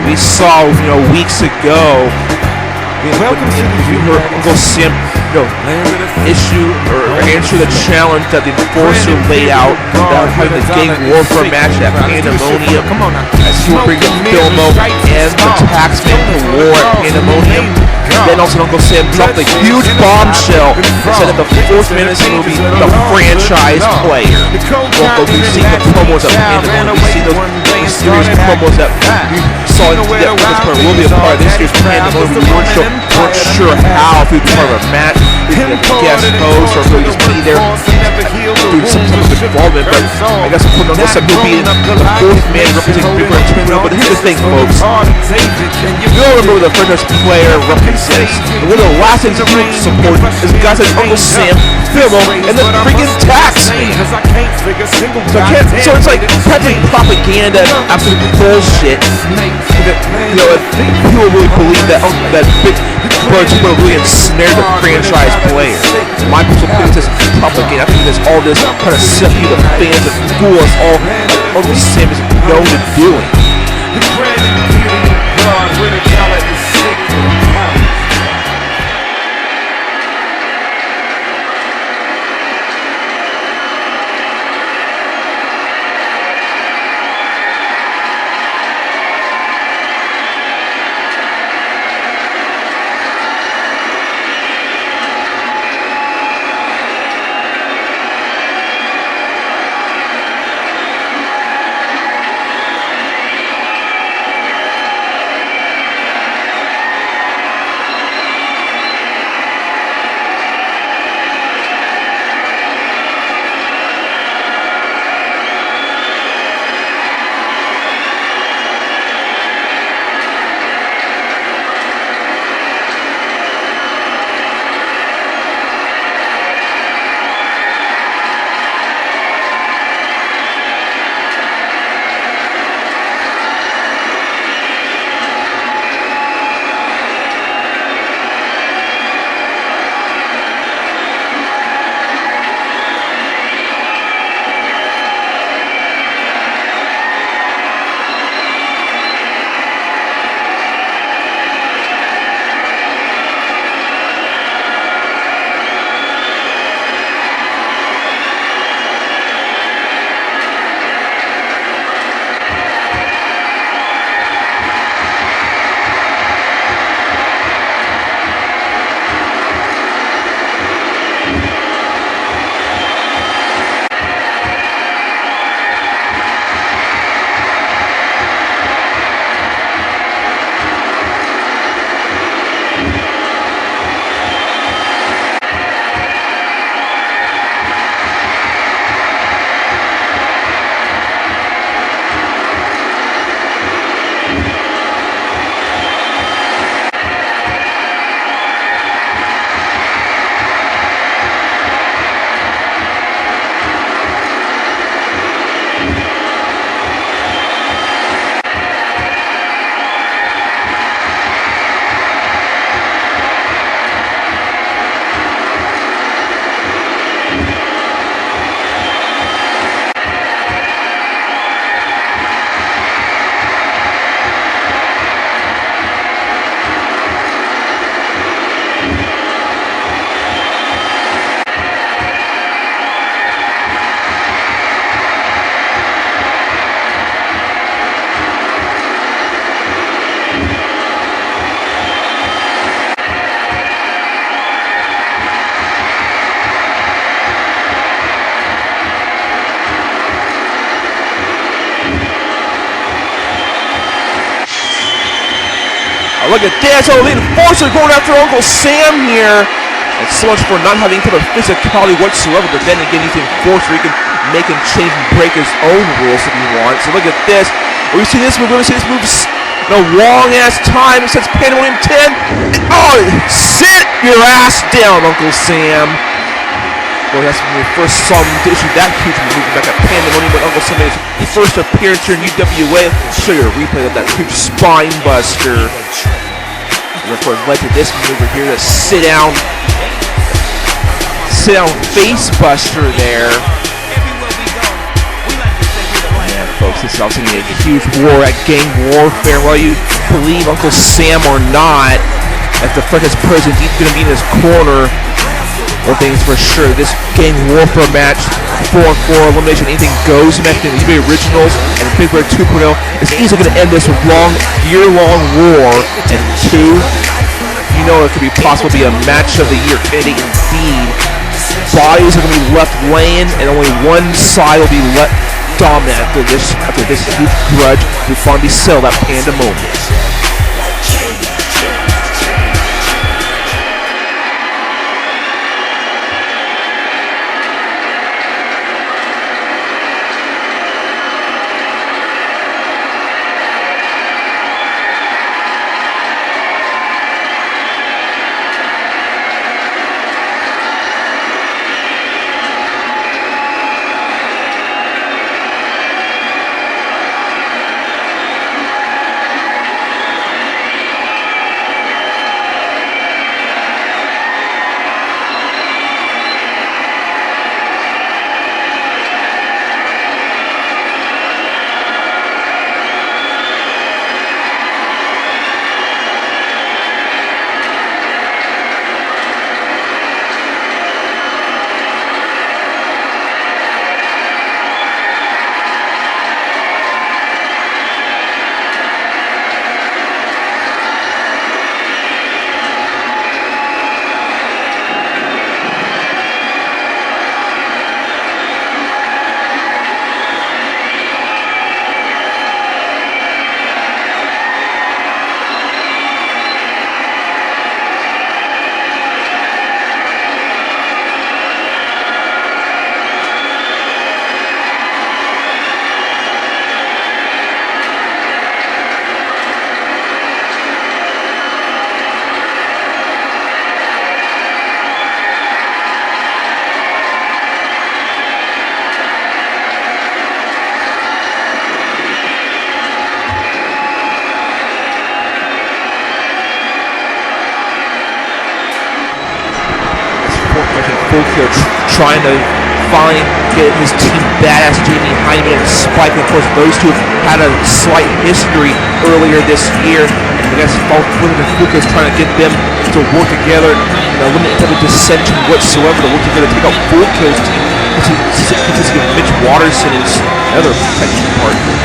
we saw, weeks ago. When you heard Uncle Sam, issue or answer the challenge that the enforcer laid out about having the gang warfare match at Pandemonium. As he will bring the Filmo and the Taxman to war at Pandemonium. Then also Uncle Sam dropped a huge bombshell and said that the fourth man in this will be the franchise player. We've seen the promos of Pandemonium. We've seen those serious promos that we saw in this part will be a part of this year's Pandemonium. We weren't sure how, if he would be part of a match, if he would be a guest host, or if he would just be there doing some type of involvement. But I guess Uncle Sam will be the fourth man representing Big Red Twin. But here's the thing, folks. You all remember what the franchise player represents. And one of the last things that we support is guys like Uncle Sam, Filmo, and the freaking Taxman. So it's like practically propaganda, absolute bullshit. If people really believe that Big Brother will really ensnare the franchise player. My personal opinion is propaganda. I think there's all this kind of set you the fans and fool us all like Uncle Sam is known to doing. Look at this, the enforcer going after Uncle Sam here. And so much for not having any type of physicality whatsoever, but then again, he's the enforcer. He can make and change and break his own rules if he wants. So look at this. We see this move, we're going to see this move in a long-ass time since Pandemonium 10. Oh, sit your ass down, Uncle Sam. Well, that's when we first saw him issue that huge move back at Pandemonium when Uncle Sam made his first appearance here in UWA. I'll show you a replay of that huge spine buster. And of course, led to this maneuver here, to sit down face buster there. Yeah, folks, this is obviously a huge war at gang warfare. While you believe Uncle Sam or not, if the franchise president is going to be in his corner. One thing's for sure, this gang warfare match, 4-on-4 elimination, anything goes match in the UWA Originals and Big Brother 2.0 is easily going to end this year-long war. And 2, you know it could be possible to be a match of the year candidate indeed. Bodies are going to be left laying, and only one side will be left dominant after this huge grudge will finally settle that Pandemonium. Trying to get his team badass Jamie behind him and Spike. And of course, those two had a slight history earlier this year. And I guess Fowler and Fuka is trying to get them to work together, eliminate any dissension whatsoever, to work together to take out Fuka's team, consisting of Mitch Waterson and another potential partner.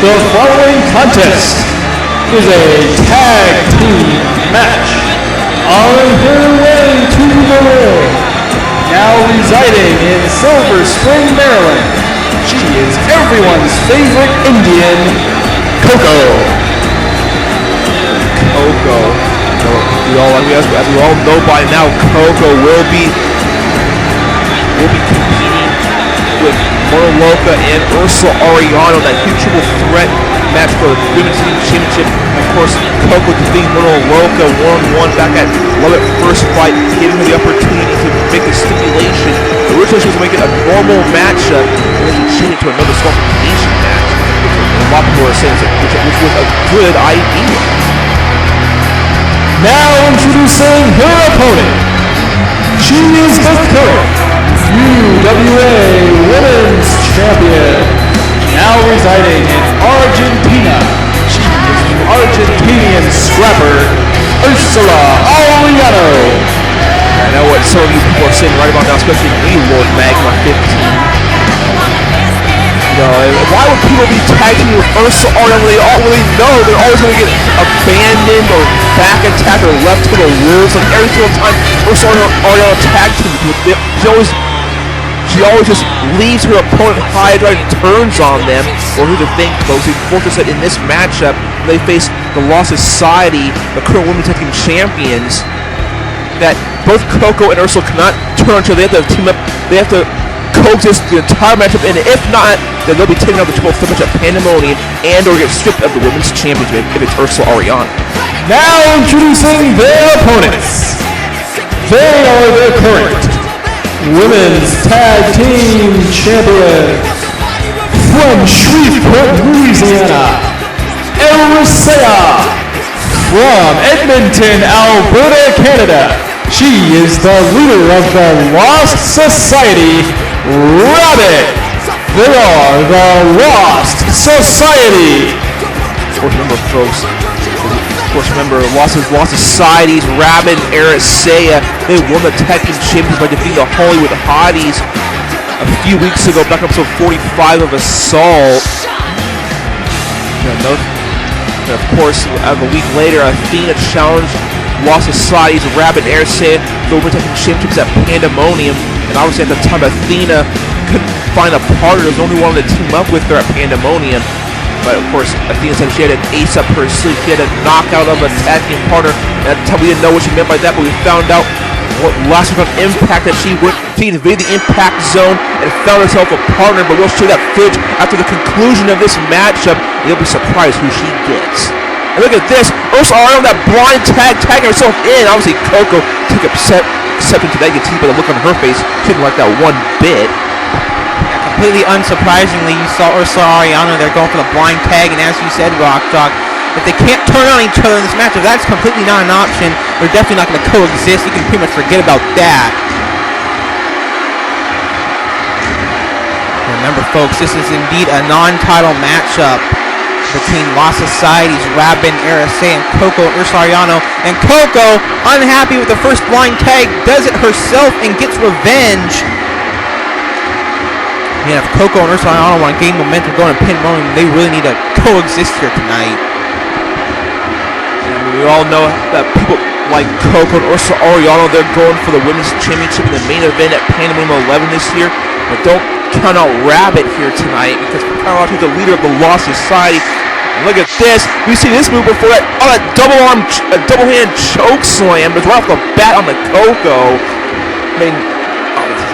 The following contest is a tag team match. On her way to the ring, now residing in Silver Spring, Maryland, she is everyone's favorite Indian, CAW. As we all know by now, CAW will be competing with Loca and Ursula Ariano in that huge triple threat match for the Women's Team Championship. Of course, CAW defeating Loca 1-1 back at Love at First Fight, giving her the opportunity to make a stipulation. Originally, she was making a normal matchup, and then she changed it to another disqualification match. And a lot of people are saying which was a good idea. Now introducing her opponent. She is the current UWA Women's Champion, now residing in Argentina. She is the Argentinian scrapper, Ursula Ariano. I know what some of you people are saying right about now, especially me, Lord Magma 15. Why would people be tagging with Ursula Ariano? They all really know they're always going to get abandoned or back attacked or left to the wolves. Like every single time Ursula Ariano tagged him, she always just leaves her opponent high and dry and turns on them. Or who to think, folks. We've said in this matchup, they face the Lost Society, the current Women's Tag Team Champions, that both CAW and Ursula cannot turn on each other. They have to team up. They have to coexist the entire matchup, and if not, then they'll be taking out the triple threat match at Pandemonium and or get stripped of the Women's Championship if it's Ursula Ariano. Now introducing their opponents. They are the current Women's Tag Team Champions from Shreveport, Louisiana, Erisea. From Edmonton, Alberta, Canada, she is the leader of the Lost Society, Rabbit. They are the Lost Society. Remember, folks, course, remember, Lost Societies, Rabbit, and Arisea, they won the tag team champions by defeating the Hollywood Hotties a few weeks ago, back up episode 45 of Assault. And of course, a week later, Athena challenged Lost Societies, Rabbit, and Arisea, the women's tag team champions at Pandemonium. And obviously at the time, Athena couldn't find a partner. There was only one to team up with her at Pandemonium. But of course, Athena said she had an ace up her sleeve. She had a knockout of a tag team partner. And at the time, we didn't know what she meant by that, but we found out what last week on Impact that she invaded the Impact Zone and found herself a partner. But we'll show that footage after the conclusion of this matchup. You'll be surprised who she gets. And look at this, Ursula on that blind tagging herself in. Obviously, Coco took accepting to negativity, but the look on her face, she didn't like that one bit. Completely unsurprisingly, you saw Ursula Ariano there going for the blind tag, and as you said, Jock, if they can't turn on each other in this match, if that's completely not an option, they're definitely not going to coexist. You can pretty much forget about that. Remember, folks, this is indeed a non-title matchup between Lost Societies, Rabin, Arisea, and Coco and Ursula Ariano. And Coco, unhappy with the first blind tag, does it herself and gets revenge. Man, if Coco and Ursula Ariano want to gain momentum going to Pandemonium, they really need to coexist here tonight. And we all know that people like Coco and Ursula Ariano, they're going for the Women's Championship in the main event at Pandemonium 11 this year. But don't count out Rabbit here tonight, because he's the leader of the Lost Society. And look at this. We see this move before that. Oh, that double-hand choke slam. It's right off the bat on the Coco. I mean,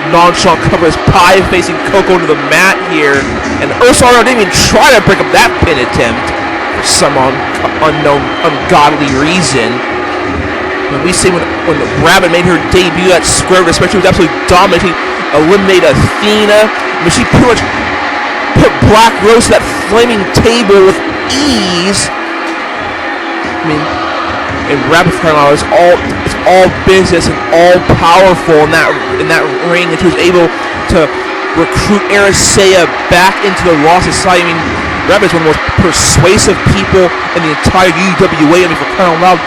nonchalant cover his pie facing Coco into the mat here. And Ursula didn't even try to break up that pin attempt for some unknown, ungodly reason. When we see when Rabbit made her debut at Square, especially, was absolutely dominating, eliminate Athena. I mean, she pretty much put Black Rose to that flaming table with ease. I mean, and Rabbit Carlisle is all business and all powerful in that ring, and she was able to recruit Arisea back into the Lost Society. I mean, Rabbit is one of the most persuasive people in the entire UWA. I mean, for crying out loud,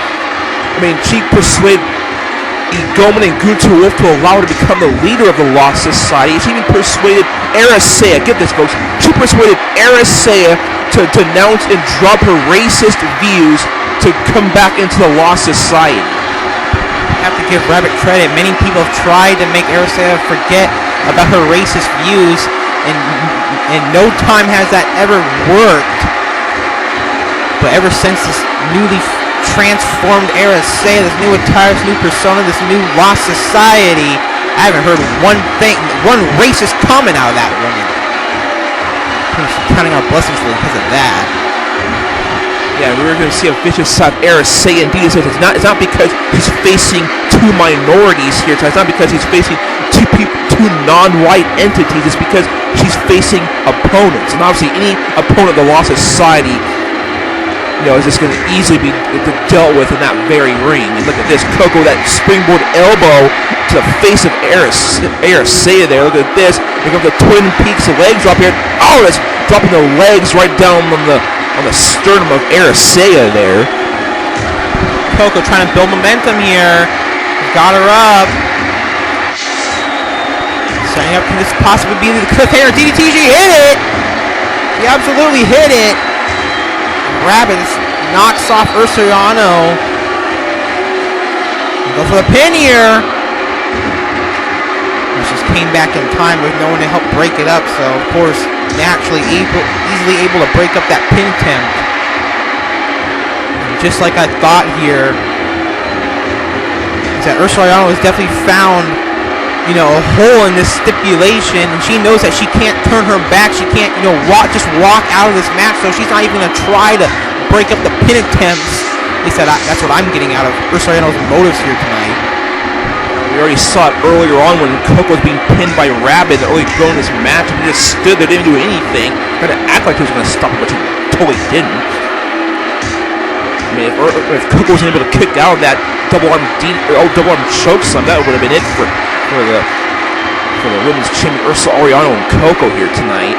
I mean, she persuaded Egoman and Gunther Wolf to allow her to become the leader of the Lost Society. She even persuaded Arisea, get this folks, she persuaded Arisea to denounce and drop her racist views to come back into the Lost Society. I have to give Rabbit credit. Many people have tried to make Arisea forget about her racist views, and no time has that ever worked. But ever since this newly transformed Arisea, this new attire, this new persona, this new Lost Society, I haven't heard one racist comment out of that woman. Counting our blessings because of that. Yeah, we're going to see a vicious side of Arisea. Indeed, it's not because he's facing two minorities here tonight. It's not because he's facing two non-white entities. It's because she's facing opponents. And obviously, any opponent of the Lost Society, is just going to easily be dealt with in that very ring. And look at this, Coco, that springboard elbow to the face of Arisea there. Look at this. Here comes the Twin Peaks leg drop here. Oh, that's dropping the legs right down on the sternum of Arisea there. Coco trying to build momentum here. Got her up. Setting up, can this possibly be the cliffhanger? DDT, she hit it! She absolutely hit it. Rabbit knocks off Ursula Ariano. Go for the pin here. She just came back in time with no one to help break it up, so of course naturally easily able to break up that pin attempt. And just like I thought here, is that Ursula Ariano has definitely found a hole in this stipulation, and she knows that she can't turn her back. She can't, just walk out of this match. So she's not even gonna try to break up the pin attempts. At least that's what I'm getting out of Ursula Ariano's motives here tonight. We already saw it earlier on when Coco was being pinned by Rabbit early going in this match, and he just stood there, didn't do anything, trying to act like he was gonna stop him, but he totally didn't. I mean, if Coco wasn't able to kick out of that double arm choke slam, that would have been it for the women's champion Ursula Ariano and Coco here tonight.